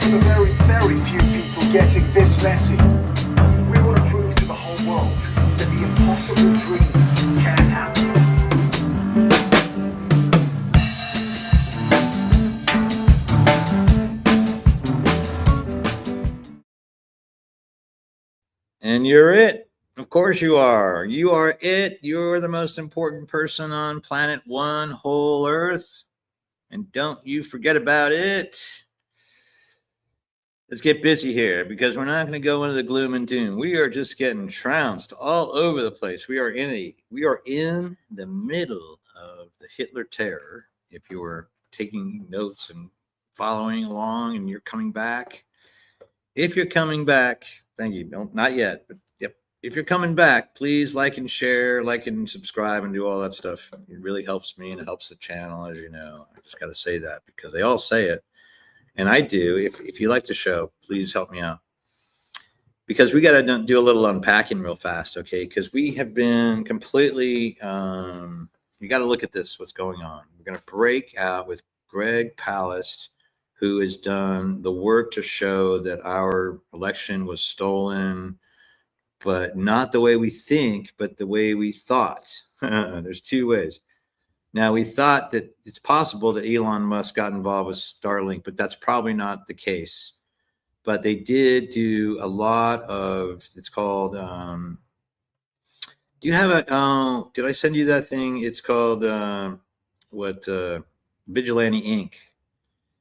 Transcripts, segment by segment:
to the very, very few people getting this message. We want to prove to the whole world that the impossible dream can happen. And you're it. Of course you are. You are it. You're the most important person on planet one, whole Earth. And don't you forget about it. Let's get busy here because we're not going to go into the gloom and doom. We are just getting trounced all over the place. We are in the middle of the Hitler terror. If you were taking notes and following along and you're coming back, if you're coming back, thank you. No, not yet, but yep. If you're coming back, please like and share, like and subscribe and do all that stuff. It really helps me and it helps the channel, as you know. I just got to say that because they all say it. And I do. If you like the show, please help me out. Because we got to do a little unpacking real fast, okay? Because we have been completely, you got to look at this, what's going on. We're going to break out with Greg Palast, who has done the work to show that our election was stolen, but not the way we think, but the way we thought. There's two ways. Now, we thought that it's possible that Elon Musk got involved with Starlink, but that's probably not the case. But they did do a lot of, it's called, do you have a, did I send you that thing? It's called, Vigilante Inc.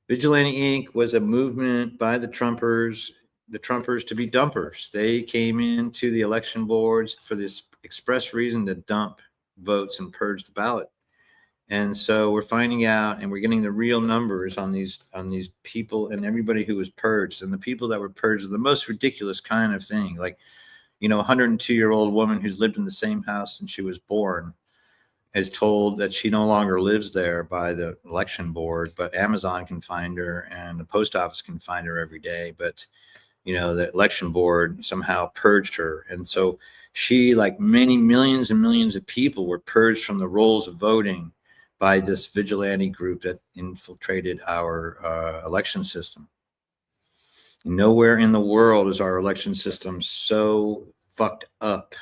Vigilante Inc. was a movement by the Trumpers to be dumpers. They came into the election boards for this express reason to dump votes and purge the ballot. And so we're finding out and we're getting the real numbers on these people and everybody who was purged. And the people that were purged are the most ridiculous kind of thing. Like, you know, a 102-year-old woman who's lived in the same house since she was born is told that she no longer lives there by the election board, but Amazon can find her and the post office can find her every day. But, you know, the election board somehow purged her. And so she, like many millions and millions of people, were purged from the rolls of voting by this vigilante group that infiltrated our election system. Nowhere in the world is our election system so fucked up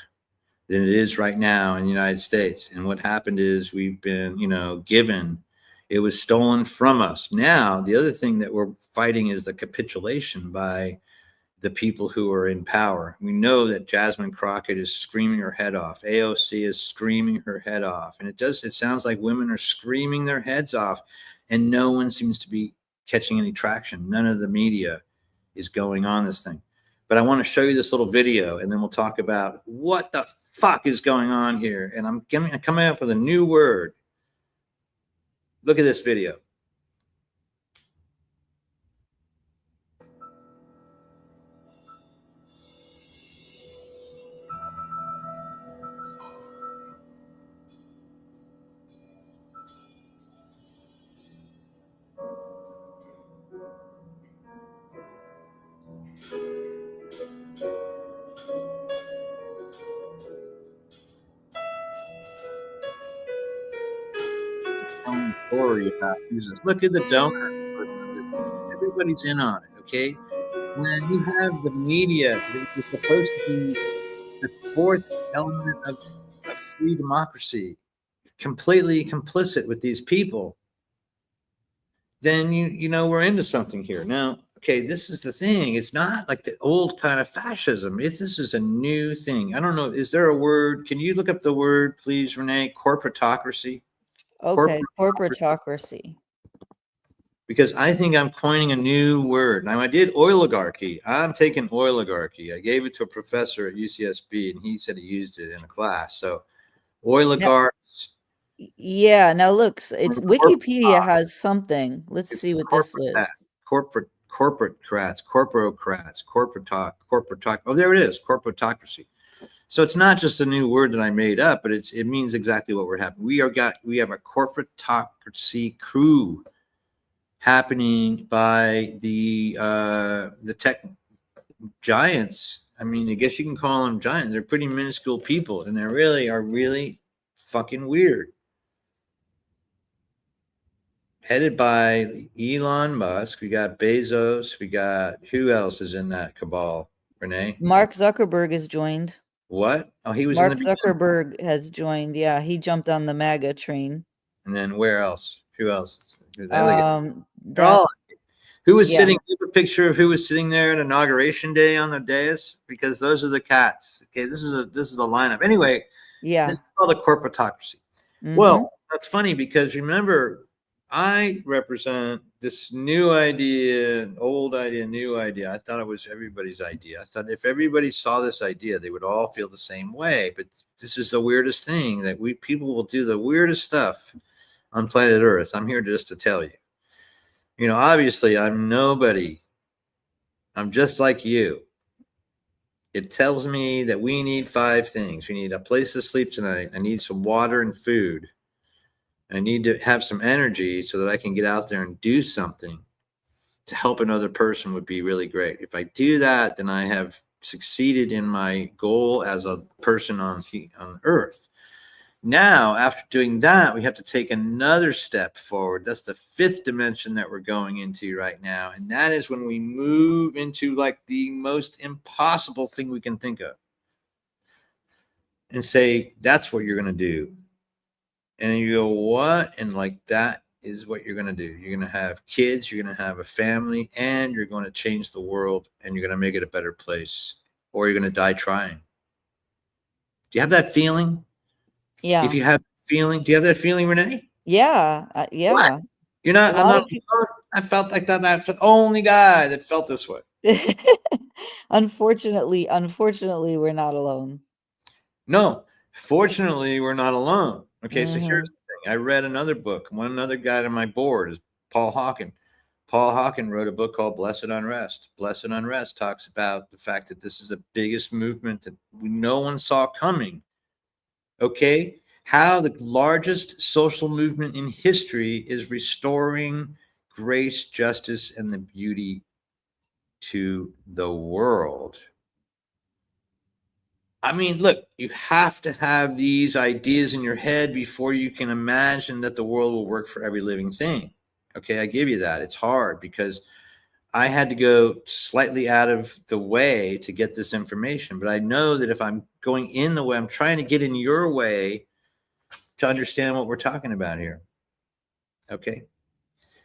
than it is right now in the United States. And what happened is we've been, you know, given, it was stolen from us. Now, the other thing that we're fighting is the capitulation by the people who are in power. We know that Jasmine Crockett is screaming her head off. AOC is screaming her head off. And it sounds like women are screaming their heads off and no one seems to be catching any traction. None of the media is going on this thing. But I want to show you this little video and then we'll talk about what the fuck is going on here. And I'm coming up with a new word. Look at this video. Story about Jesus. Look at the donor. Everybody's in on it, okay? When you have the media that is supposed to be the fourth element of free democracy, completely complicit with these people, then you know we're into something here. Now, okay, this is the thing. It's not like the old kind of fascism. This is a new thing. I don't know. Is there a word? Can you look up the word, please, Renee? Corporatocracy. Okay, corporatocracy. Because I think I'm coining a new word. Now, I did oligarchy. I'm taking oligarchy. I gave it to a professor at UCSB, and he said he used it in a class. So, oligarchs. Yeah. Now, look, it's Wikipedia has something. Let's see what this is. Corporatocrats. Oh, there it is. Corporatocracy. So it's not just a new word that I made up, but it means exactly what we're having. We have a corporatocracy crew happening by the tech giants. I mean, I guess you can call them giants. They're pretty minuscule people, and they really are really fucking weird. headed by Elon Musk. We got Bezos. We got, who else is in that cabal? Renee? Mark Zuckerberg has joined. What? Oh, he was in the Mark beginning. Zuckerberg has joined. Yeah, he jumped on the MAGA train. And then where else? Who else? They're all, That's who was yeah. sitting? Give a picture of who was sitting there at inauguration day on the dais, because those are the cats. Okay, this is the lineup. Anyway, Yeah. this is called a corporatocracy. Mhm. Well, that's funny because remember, I represent this new idea, old idea, new idea. I thought it was everybody's idea. I thought if everybody saw this idea, they would all feel the same way. But this is the weirdest thing, that people will do the weirdest stuff on planet Earth. I'm here just to tell you. You know, obviously, I'm nobody. I'm just like you. It tells me that we need 5 things. We need a place to sleep tonight. I need some water and food. I need to have some energy so that I can get out there and do something to help another person would be really great. If I do that, then I have succeeded in my goal as a person on Earth. Now, after doing that, we have to take another step forward. That's the 5th dimension that we're going into right now. And that is when we move into like the most impossible thing we can think of and say, that's what you're going to do. And you go, what? And like, that is what you're going to do. You're going to have kids, you're going to have a family, and you're going to change the world, and you're going to make it a better place, or you're going to die trying. Do you have that feeling? Yeah. If you have feeling, do you have that feeling, Renee? Yeah. Yeah. What? You're not, I'm not, I felt like that. I'm the only guy that felt this way. Unfortunately, we're not alone. No, fortunately, we're not alone. Okay, so Mhm. here's the thing. I read another book. One other guy on my board is Paul Hawken. Paul Hawken wrote a book called Blessed Unrest. Blessed Unrest talks about the fact that this is the biggest movement that no one saw coming. Okay, how the largest social movement in history is restoring grace, justice, and the beauty to the world. I mean, look, you have to have these ideas in your head before you can imagine that the world will work for every living thing. Okay, I give you that. It's hard because I had to go slightly out of the way to get this information. But I know that if I'm going in the way, I'm trying to get in your way to understand what we're talking about here. Okay.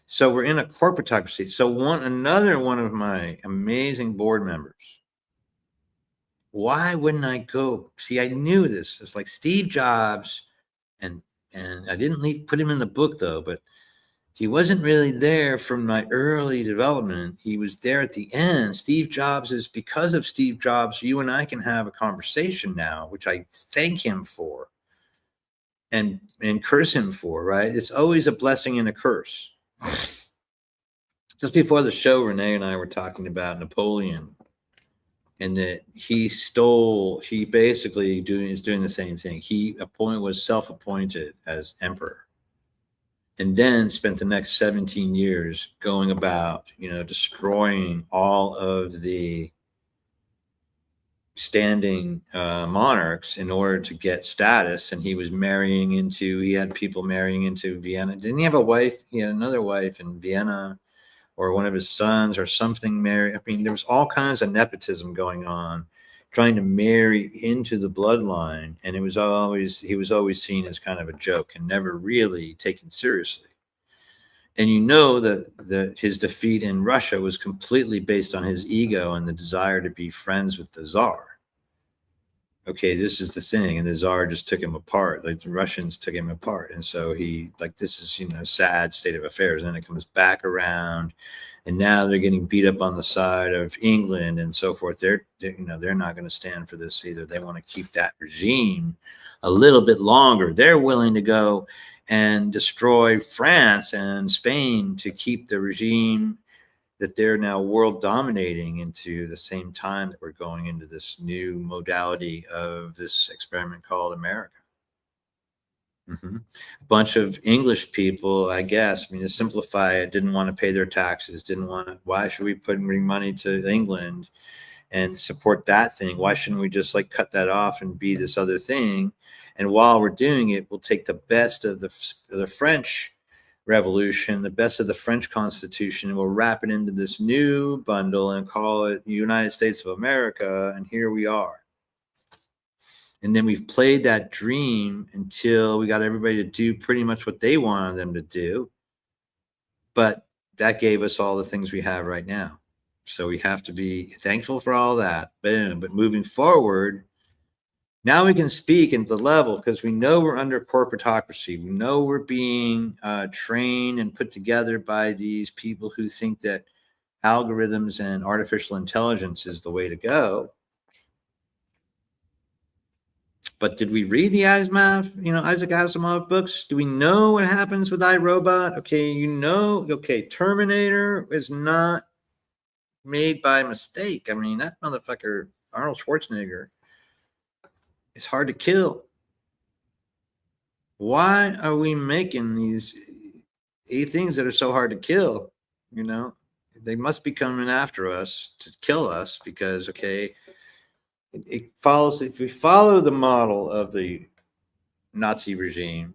So we're in a corporatocracy. So another one of my amazing board members, why wouldn't I go? See, I knew this. It's like Steve Jobs, and I didn't put him in the book though, but he wasn't really there from my early development. He was there at the end. Steve Jobs is, because of Steve Jobs, you and I can have a conversation now, which I thank him for and curse him for, right? It's always a blessing and a curse. Just before the show, Renee and I were talking about Napoleon, and that he basically is doing the same thing. He was self-appointed as emperor, and then spent the next 17 years going about, destroying all of the standing monarchs in order to get status. And he had people marrying into Vienna. Didn't he have a wife? He had another wife in Vienna, or one of his sons or something married. I mean, there was all kinds of nepotism going on, trying to marry into the bloodline. And he was always seen as kind of a joke and never really taken seriously. And that his defeat in Russia was completely based on his ego and the desire to be friends with the Tsar. Okay, this is the thing. And the Tsar just took him apart. Like, the Russians took him apart. And so this is, sad state of affairs. And then it comes back around, and now they're getting beat up on the side of England and so forth. They're not going to stand for this either. They want to keep that regime a little bit longer. They're willing to go and destroy France and Spain to keep the regime that they're now world dominating into the same time that we're going into this new modality of this experiment called America. A bunch of English people, I guess, to simplify it, didn't want to pay their taxes, why should we bring money to England and support that thing? Why shouldn't we just cut that off and be this other thing? And while we're doing it, we'll take the best of the French Revolution, the best of the French Constitution, and we'll wrap it into this new bundle and call it United States of America. And here we are. And then we've played that dream until we got everybody to do pretty much what they wanted them to do. But that gave us all the things we have right now. So we have to be thankful for all that. Boom. But moving forward, now we can speak into the level because we know we're under corporatocracy. We know we're being trained and put together by these people who think that algorithms and artificial intelligence is the way to go. But did we read the Isaac Asimov books? Do we know what happens with iRobot? Okay, Terminator is not made by mistake. I mean, that motherfucker, Arnold Schwarzenegger, is hard to kill. Why are we making these things that are so hard to kill? They must be coming after us to kill us because, it follows, if we follow the model of the Nazi regime,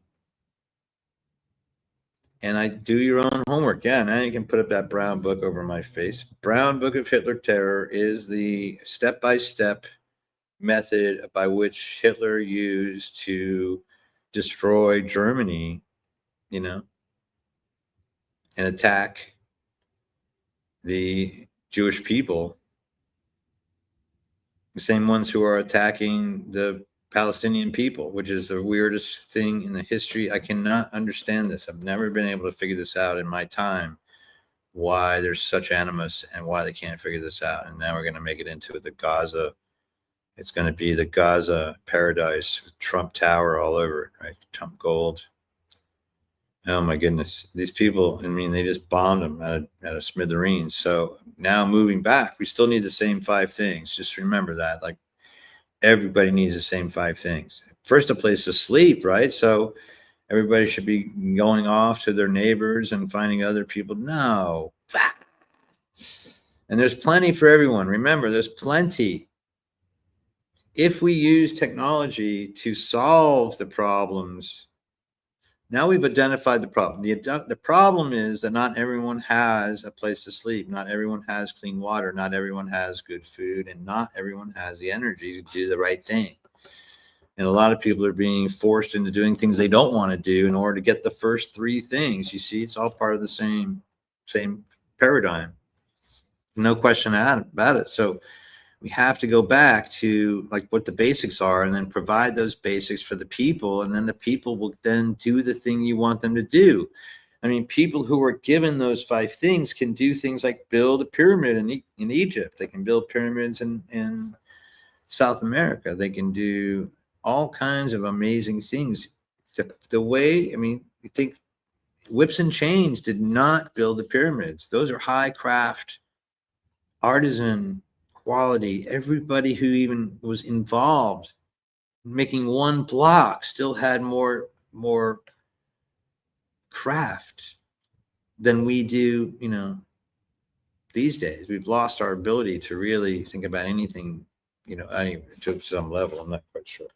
and I do your own homework. Yeah, now you can put up that brown book over my face. Brown Book of Hitler Terror is the step-by-step method by which Hitler used to destroy Germany, and attack the Jewish people. The same ones who are attacking the Palestinian people, which is the weirdest thing in the history. I cannot understand this. I've never been able to figure this out in my time, why there's such animus and why they can't figure this out. And now we're going to make it into the Gaza. It's going to be the Gaza paradise, Trump Tower all over it, right? Trump gold. Oh my goodness. These people, they just bombed them out of smithereens. So now moving back, we still need the same 5 things. Just remember that, like, everybody needs the same 5 things. First, a place to sleep, right? So everybody should be going off to their neighbors and finding other people. No. And there's plenty for everyone. Remember, there's plenty. If we use technology to solve the problems, now we've identified the problem. The problem is that not everyone has a place to sleep. Not everyone has clean water. Not everyone has good food. And not everyone has the energy to do the right thing. And a lot of people are being forced into doing things they don't want to do in order to get the first 3 things. You see, it's all part of the same paradigm. No question about it. So we have to go back to like what the basics are and then provide those basics for the people. And then the people will then do the thing you want them to do. People who are given those 5 things can do things like build a pyramid in Egypt. They can build pyramids in South America. They can do all kinds of amazing things. The way, you think Whips and Chains did not build the pyramids. Those are high craft, artisan quality. Everybody who even was involved making one block still had more craft than we do, these days. We've lost our ability to really think about anything, to some level. I'm not quite sure.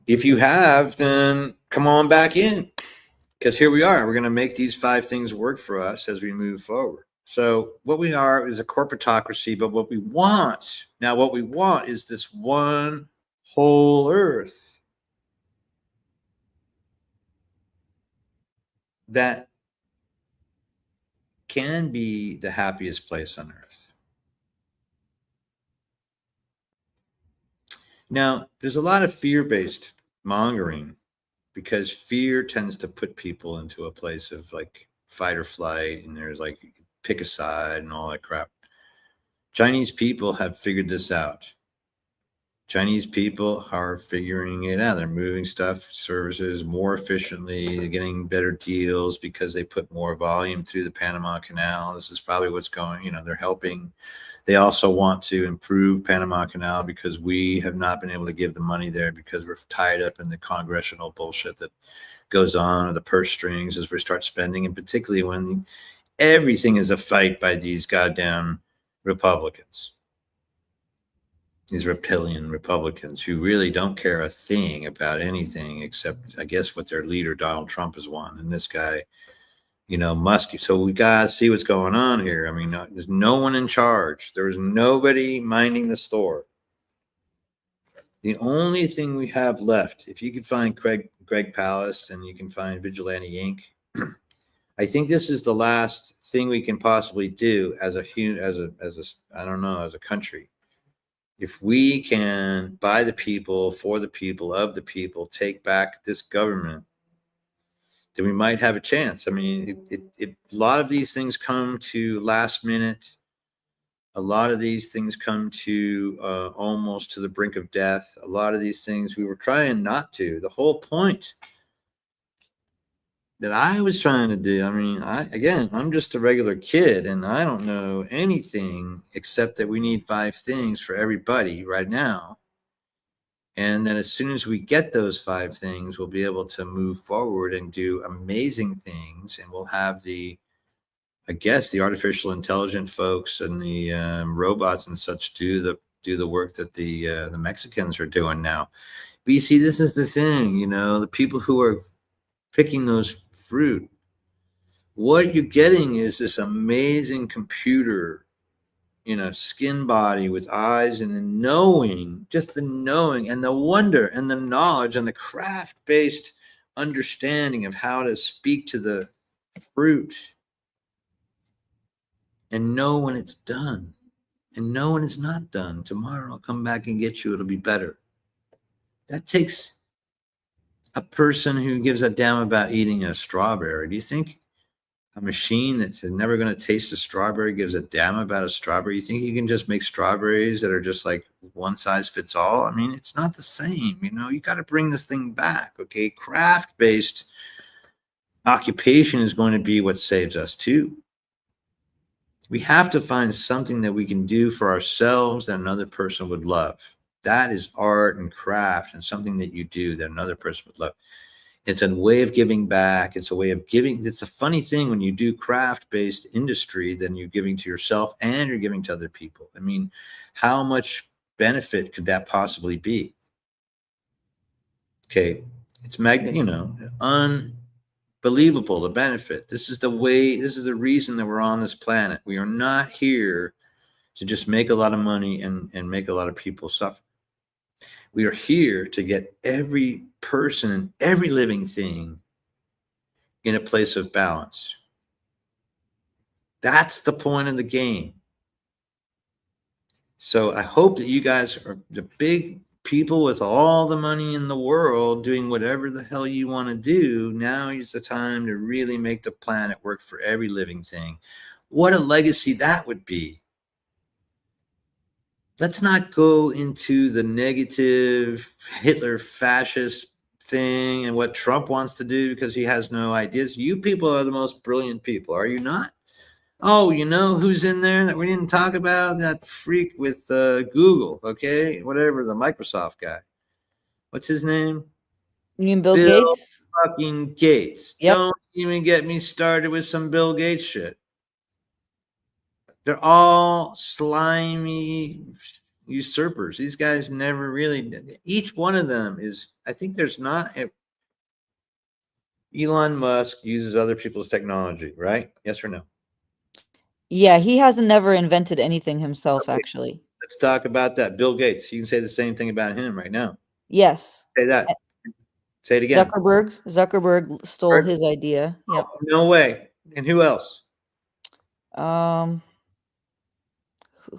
If you have, then come on back in, because here we are. We're going to make these 5 things work for us as we move forward. So what we are is a corporatocracy, but what we want is this one whole earth that can be the happiest place on earth. Now, there's a lot of fear-based mongering because fear tends to put people into a place of like fight or flight, and there's like pick a side and all that crap. Chinese people have figured this out. Chinese people are figuring it out. They're moving stuff, services more efficiently. They're getting better deals because they put more volume through the Panama Canal. This is probably what's going, they're helping. They also want to improve Panama Canal because we have not been able to give the money there because we're tied up in the congressional bullshit that goes on, or the purse strings as we start spending, and particularly when everything is a fight by these goddamn Republicans. these reptilian Republicans who really don't care a thing about anything except, I guess, what their leader Donald Trump has won, and this guy, Musk. So we gotta see what's going on here. I mean, there's no one in charge. There's nobody minding the store. The only thing we have left, if you could find Greg Palast and you can find Vigilante Inc., I think this is the last thing we can possibly do as a I don't know, as a country. If we can, by the people, for the people, of the people, take back this government, then we might have a chance. I mean, a lot of these things come to last minute. A lot of these things come to almost to the brink of death. A lot of these things we were trying not to. The whole point that I was trying to do, I mean, I'm just a regular kid and I don't know anything except that we need 5 things for everybody right now. And then as soon as we get those 5 things, we'll be able to move forward and do amazing things. And we'll have the artificial intelligent folks and the robots and such do the work that the Mexicans are doing now. But you see, this is the thing, the people who are picking those fruit, what you're getting is this amazing computer, skin body with eyes, and the knowing, just the knowing and the wonder and the knowledge and the craft-based understanding of how to speak to the fruit and know when it's done and know when it's not done. Tomorrow I'll come back and get you. It'll be better. That takes a person who gives a damn about eating a strawberry. Do you think a machine that's never going to taste a strawberry gives a damn about a strawberry? You think you can just make strawberries that are just like one size fits all? I mean, it's not the same. You got to bring this thing back. Okay. Craft-based occupation is going to be what saves us too. We have to find something that we can do for ourselves that another person would love. That is art and craft and something that you do that another person would love. It's a way of giving back. It's a way of giving. It's a funny thing when you do craft-based industry, then you're giving to yourself and you're giving to other people. I mean, how much benefit could that possibly be? Okay. It's unbelievable, the benefit. This is the reason that we're on this planet. We are not here to just make a lot of money and make a lot of people suffer. We are here to get every person and every living thing in a place of balance. That's the point of the game. So I hope that you guys are the big people with all the money in the world doing whatever the hell you want to do. Now is the time to really make the planet work for every living thing. What a legacy that would be. Let's not go into the negative Hitler fascist thing and what Trump wants to do because he has no ideas. You people are the most brilliant people, are you not? Oh, you know who's in there that we didn't talk about? That freak with Google, okay? Whatever, the Microsoft guy. What's his name? You mean Bill Gates? Fucking Gates. Yep. Don't even get me started with some Bill Gates shit. They're all slimy usurpers. These guys never really, each one of them is, I think there's not, Elon Musk uses other people's technology, right? Yes or no? Yeah, he hasn't never invented anything himself, Okay. actually. Let's talk about that. Bill Gates. You can say the same thing about him right now. Yes. Say that. Say it again. Zuckerberg stole his idea. Yep. Oh, no way. And who else?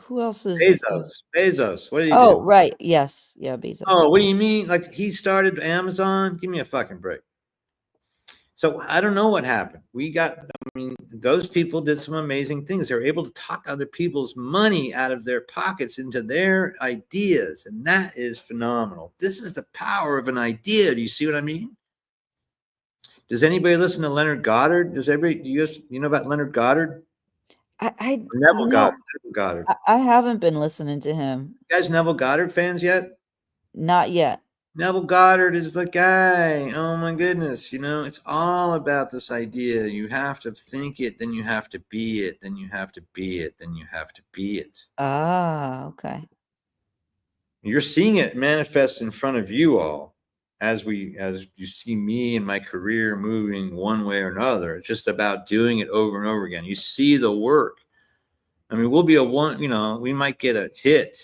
Who else is Bezos. What did he do? Oh, right. Yes. Yeah, Bezos. Oh, what do you mean? Like he started Amazon? Give me a fucking break. So I don't know what happened. Those people did some amazing things. They were able to talk other people's money out of their pockets into their ideas. And that is phenomenal. This is the power of an idea. Do you see what I mean? Does anybody listen to Leonard Goddard? Does everybody, you know about Leonard Goddard? Neville Goddard. I haven't been listening to him. You guys Neville Goddard fans yet? Not yet. Neville Goddard is the guy. Oh my goodness. It's all about this idea. You have to think it, then you have to be it, then you have to be it, then you have to be it. Ah, okay. You're seeing it manifest in front of you all as you see me and my career moving one way or another. It's just about doing it over and over again. You see the work. I mean, we'll be we might get a hit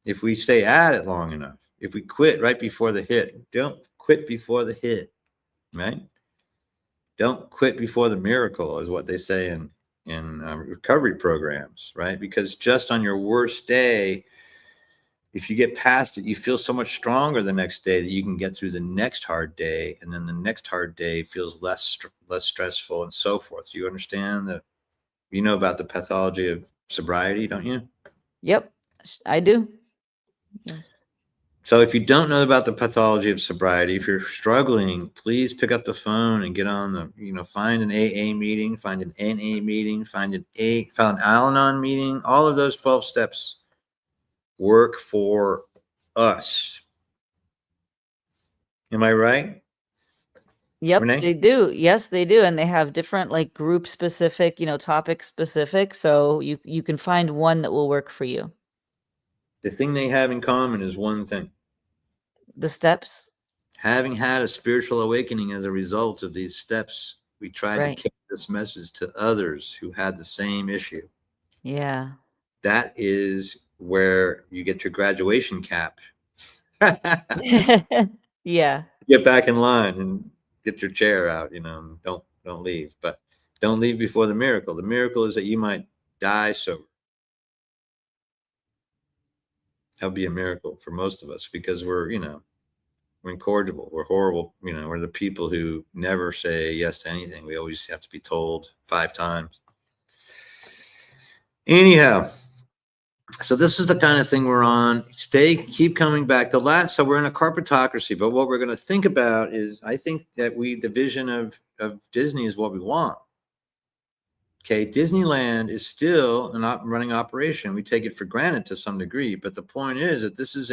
if we stay at it long enough. If we quit right before the hit, don't quit before the hit, right? Don't quit before the miracle is what they say in recovery programs, right? Because just on your worst day, if you get past it, you feel so much stronger the next day that you can get through the next hard day, and then the next hard day feels less stressful and so forth. Do you understand that? You know about the pathology of sobriety, don't you? Yep, I do. Yes. So if you don't know about the pathology of sobriety, if you're struggling, please pick up the phone and get on find an AA meeting, find an NA meeting, find an Al-Anon meeting. All of those 12 steps work for us. Am I right? Yep, Renee? they do. Yes, they do. And they have different like group specific, topic specific. So you can find one that will work for you. The thing they have in common is one thing. The steps. Having had a spiritual awakening as a result of these steps, we tried Right. to carry this message to others who had the same issue. Yeah. That is where you get your graduation cap. Yeah. Get back in line and get your chair out, and don't leave. But don't leave before the miracle. The miracle is that you might die sober. That would be a miracle for most of us because we're incorrigible. We're horrible. We're the people who never say yes to anything. We always have to be told 5 times. Anyhow, so this is the kind of thing we're on. Keep coming back. So we're in a corporatocracy, but what we're going to think about is, I think that the vision of Disney is what we want. Okay, Disneyland is still an running operation. We take it for granted to some degree, but the point is that this is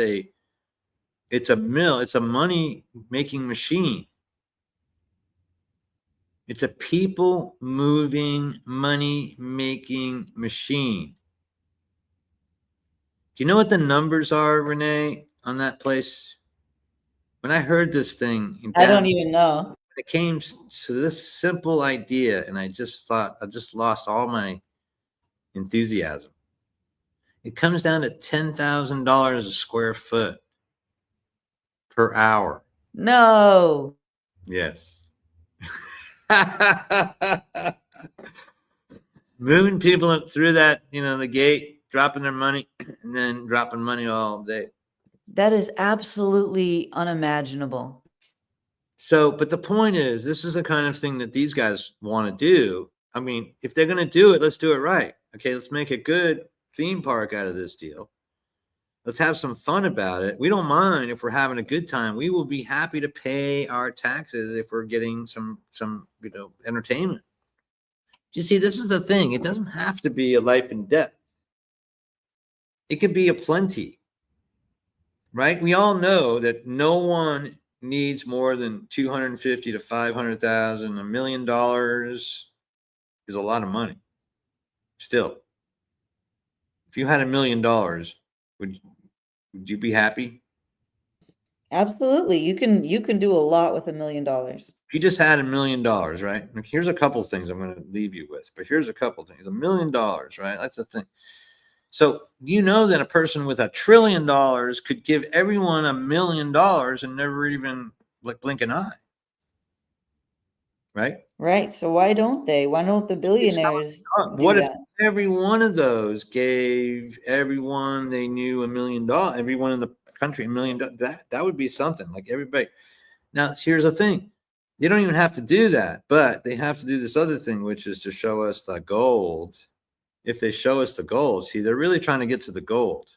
it's a mill. It's a money-making machine. It's a people-moving, money-making machine. Do you know what the numbers are, Renee, on that place? When I heard this thing, I don't even know. it came to this simple idea, and I just thought, I just lost all my enthusiasm. It comes down to $10,000 a square foot per hour. No. Yes. Moving people through that, the gate, dropping their money, and then dropping money all day. That is absolutely unimaginable. So, but the point is, this is the kind of thing that these guys want to do. I mean, if they're going to do it, let's do it right. Okay, let's make a good theme park out of this deal. Let's have some fun about it. We don't mind if we're having a good time. We will be happy to pay our taxes if we're getting some entertainment. You see, this is the thing. It doesn't have to be a life and death. It could be a plenty, right? We all know that no one needs more than 250 to 500,000. $1 million is a lot of money. Still, if you had $1 million, would you be happy? Absolutely. You can do a lot with $1 million. If you just had $1 million, right? Here's a couple things I'm going to leave you with, but here's a couple things. $1 million, right? That's the thing. So that a person with $1 trillion could give everyone $1 million and never even blink an eye, right? Right. So why don't they? Why don't the billionaires What do if that? every one of those gave everyone they knew $1 million? Everyone in the country $1 million. That would be something. Like everybody. Now here's the thing. They don't even have to do that, but they have to do this other thing, which is to show us the gold. If they show us the gold, see, they're really trying to get to the gold.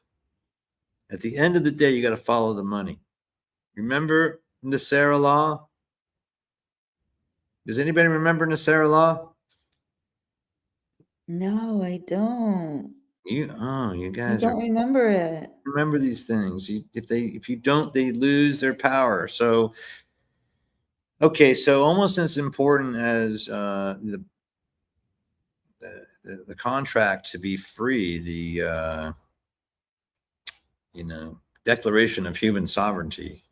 At the end of the day, you got to follow the money. Remember Nasara Law? Does anybody remember Nasara Law? No, I don't. You I guys don't remember it. remember these things. If you don't, they lose their power. So, okay, so almost as important as the contract to be free, Declaration of Human Sovereignty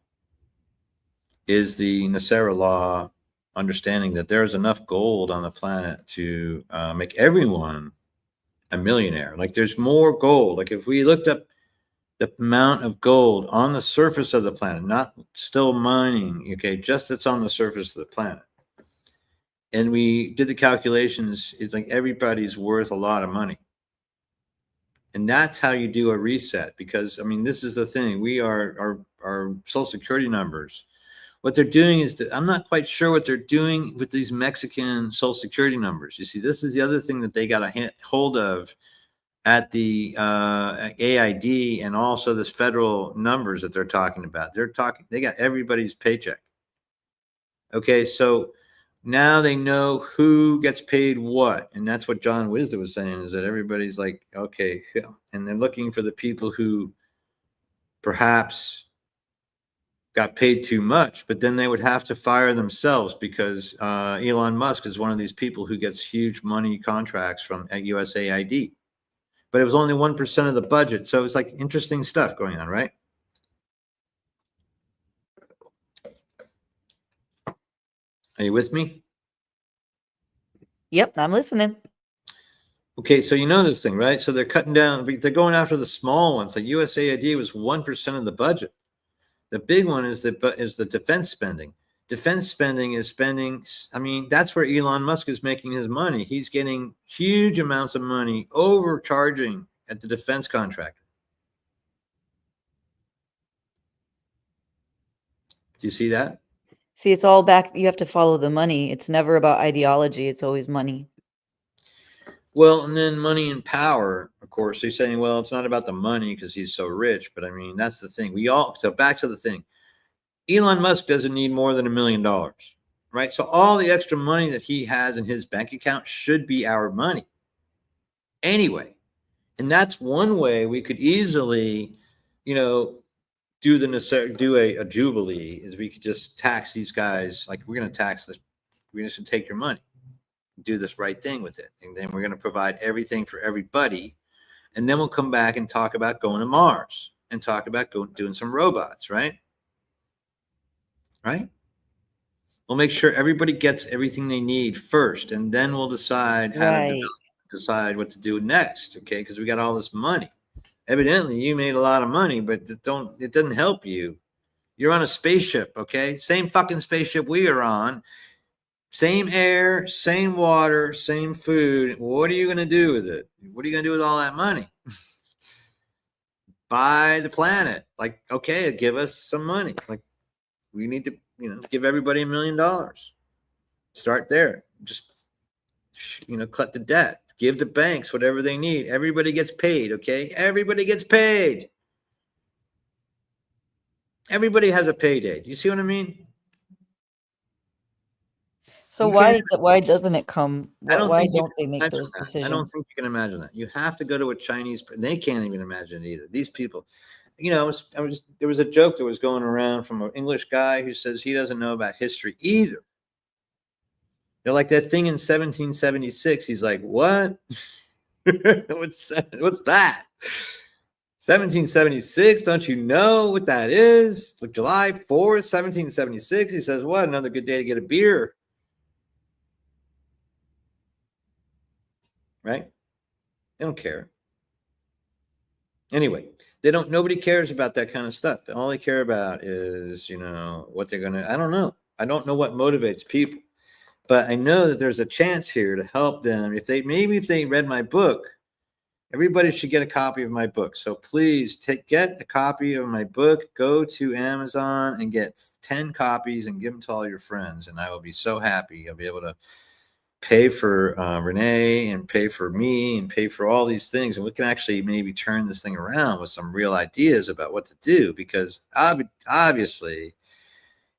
is the Nasara law, understanding that there's enough gold on the planet to make everyone a millionaire. Like there's more gold. Like if we looked up the amount of gold on the surface of the planet, not still mining, okay, just that's on the surface of the planet. And we did the calculations, it's like everybody's worth a lot of money. And that's how you do a reset, because I mean, this is the thing. We are our social security numbers. What they're doing is that I'm not quite sure what they're doing with these Mexican social security numbers. You see, this is the other thing that they got a hold of at the AID, and also this federal numbers that they're talking about. They got everybody's paycheck. Okay, so now they know who gets paid what, and that's what John Wisdom was saying, is that everybody's like, okay, and they're looking for the people who perhaps got paid too much, but then they would have to fire themselves, because Elon Musk is one of these people who gets huge money contracts from USAID. But it was only 1% of the budget. So it's like interesting stuff going on, right? Are you with me? Yep, I'm listening. Okay, so this thing, right? So they're cutting down, they're going after the small ones. Like USAID was 1% of the budget. The big one is the defense spending. Defense spending is spending, I mean, that's where Elon Musk is making his money. He's getting huge amounts of money, overcharging at the defense contractor. Do you see that? See, it's all back. You have to follow the money. It's never about ideology. It's always money. Well, and then money and power, of course. He's saying, well, it's not about the money because he's so rich. But I mean, that's the thing. So back to the thing. Elon Musk doesn't need more than $1 million, right? So all the extra money that he has in his bank account should be our money anyway. And that's one way we could easily, do a jubilee, is we could just tax these guys. Like, we're going to tax this. We're just going to take your money, do this right thing with it. And then we're going to provide everything for everybody. And then we'll come back and talk about going to Mars and talk about doing some robots, right? Right? We'll make sure everybody gets everything they need first, and then we'll decide how to decide what to do next. Okay, because we got all this money. Evidently, you made a lot of money, but it doesn't help you. You're on a spaceship, okay? Same fucking spaceship we are on. Same air, same water, same food. What are you going to do with it? What are you going to do with all that money? Buy the planet. Like, okay, give us some money. Like, we need to, give everybody $1 million. Start there. Just, cut the debt. Give the banks whatever they need. Everybody gets paid, okay? Everybody gets paid. Everybody has a payday. Do you see what I mean? So why doesn't it come? Why don't they make those that. decisions? I don't think you can imagine that. You have to go to a Chinese. They can't even imagine it either. These people, there was a joke that was going around from an English guy who says he doesn't know about history either. They're like that thing in 1776. He's like, what? What's that? 1776? Don't you know what that is? Like July 4th, 1776. He says, what? Another good day to get a beer. Right? They don't care. Anyway, nobody cares about that kind of stuff. All they care about is, what they're going to, I don't know. I don't know what motivates people, but I know that there's a chance here to help them. If they read my book, everybody should get a copy of my book. So please get a copy of my book, go to Amazon and get 10 copies and give them to all your friends. And I will be so happy. I'll be able to pay for Renee and pay for me and pay for all these things. And we can actually maybe turn this thing around with some real ideas about what to do, because obviously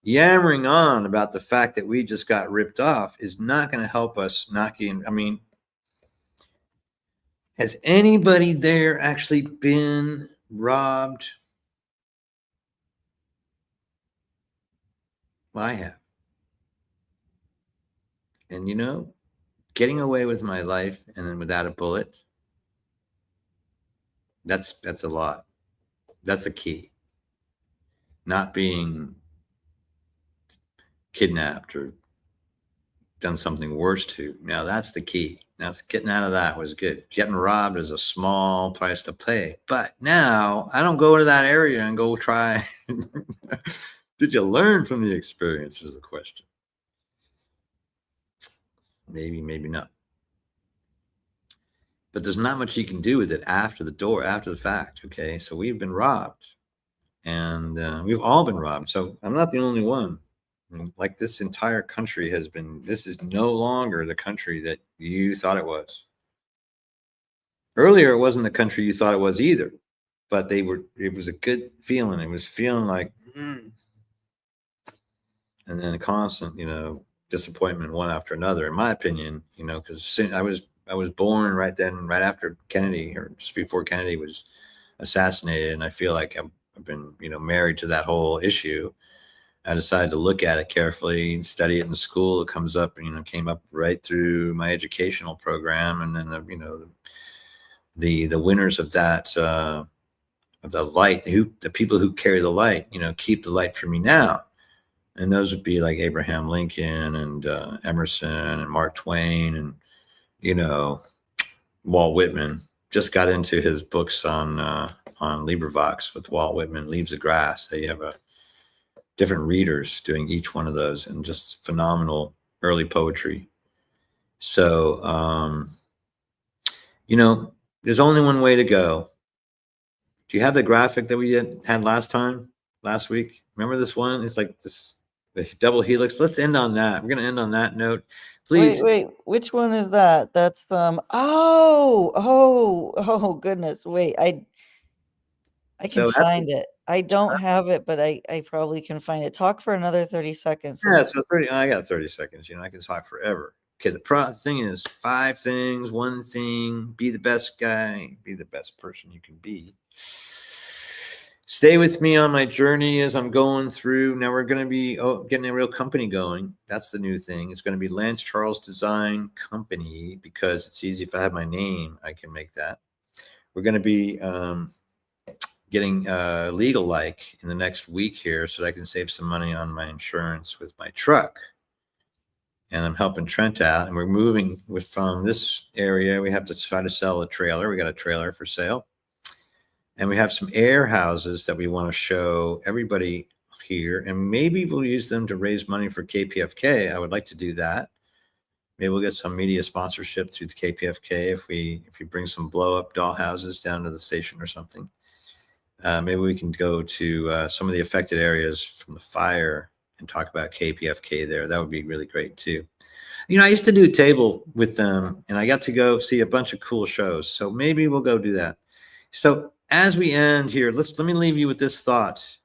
yammering on about the fact that we just got ripped off is not going to help us has anybody there actually been robbed? Well, I have. And getting away with my life and then without a bullet, that's a lot. That's the key. Not being kidnapped or done something worse to. Now that's the key. That's getting out of that was good. Getting robbed is a small price to pay. But now I don't go to that area and go try. Did you learn from the experience is the question. Maybe, maybe not. But there's not much you can do with it after the fact. Okay. So we've been robbed, and we've all been robbed. So I'm not the only one. Like this entire country has been, this is no longer the country that you thought it was. Earlier, it wasn't the country you thought it was either, but it was a good feeling. It was feeling like, and then a constant, disappointment one after another, in my opinion, because I was born right after Kennedy, or just before Kennedy was assassinated. And I feel like I've been, married to that whole issue. I decided to look at it carefully and study it in school. It comes up, came up right through my educational program. And then, the winners of that, of the light, the people who carry the light, keep the light for me now. And those would be like Abraham Lincoln and Emerson and Mark Twain and, Walt Whitman. Just got into his books on LibriVox with Walt Whitman, Leaves of Grass. They have different readers doing each one of those, and just phenomenal early poetry. So, there's only one way to go. Do you have the graphic that we had last week? Remember this one? It's like the double helix. Let's end on that. We're going to end on that note. Please. Wait, which one is that? That's goodness. Wait, I can find it. I don't have it, but I probably can find it. Talk for another 30 seconds. Yeah, so I got 30 seconds. I can talk forever. Okay, the thing is 5 things, 1 thing, be the best guy, be the best person you can be. Stay with me on my journey as I'm going through. Now we're going to be getting a real company going. That's the new thing. It's going to be Lance Charles Design Company, because it's easy. If I have my name, I can make that. We're going to be getting legal-like in the next week here, so that I can save some money on my insurance with my truck. And I'm helping Trent out, and we're moving from this area. We have to try to sell a trailer. We got a trailer for sale. And we have some air houses that we want to show everybody here. And maybe we'll use them to raise money for KPFK. I would like to do that. Maybe we'll get some media sponsorship through the KPFK if we bring some blow-up doll houses down to the station or something. Maybe we can go to some of the affected areas from the fire and talk about KPFK there. That would be really great too. I used to do a table with them, and I got to go see a bunch of cool shows. So maybe we'll go do that. So as we end here, let me leave you with this thought.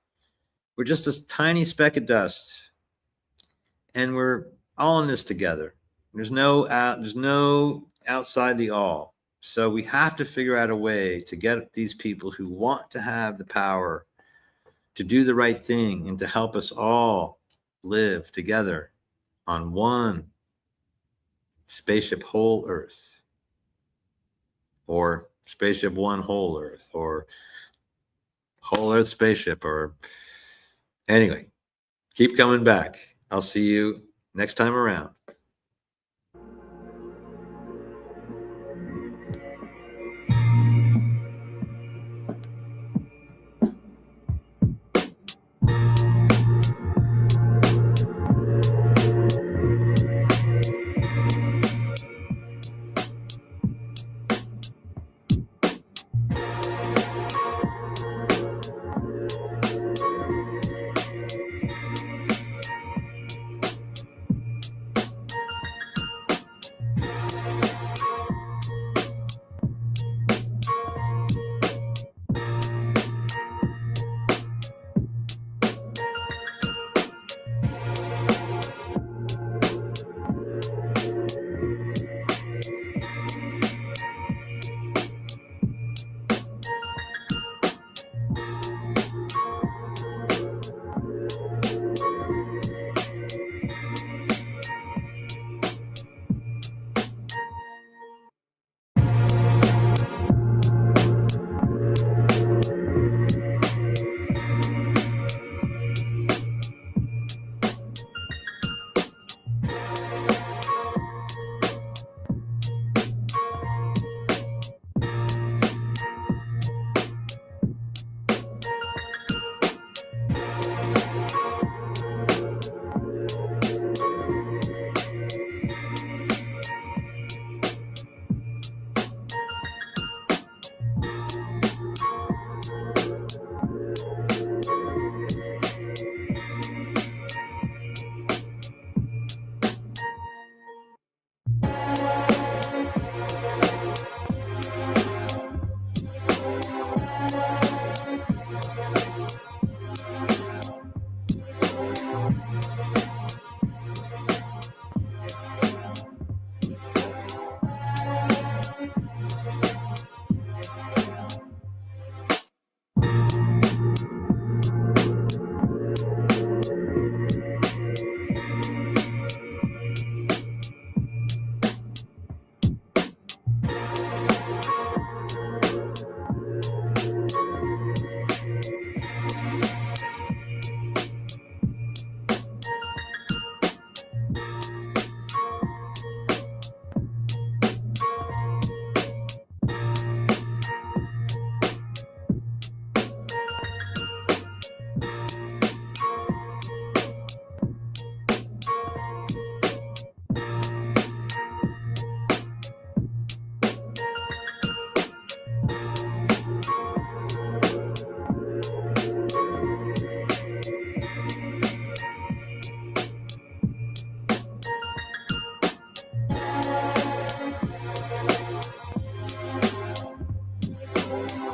We're just a tiny speck of dust, and we're all in this together. There's no outside the all. So we have to figure out a way to get these people who want to have the power to do the right thing and to help us all live together on one spaceship WholEarth, or Spaceship One WholEarth, or WholEarth Spaceship, or anyway, keep coming back. I'll see you next time around. Bye.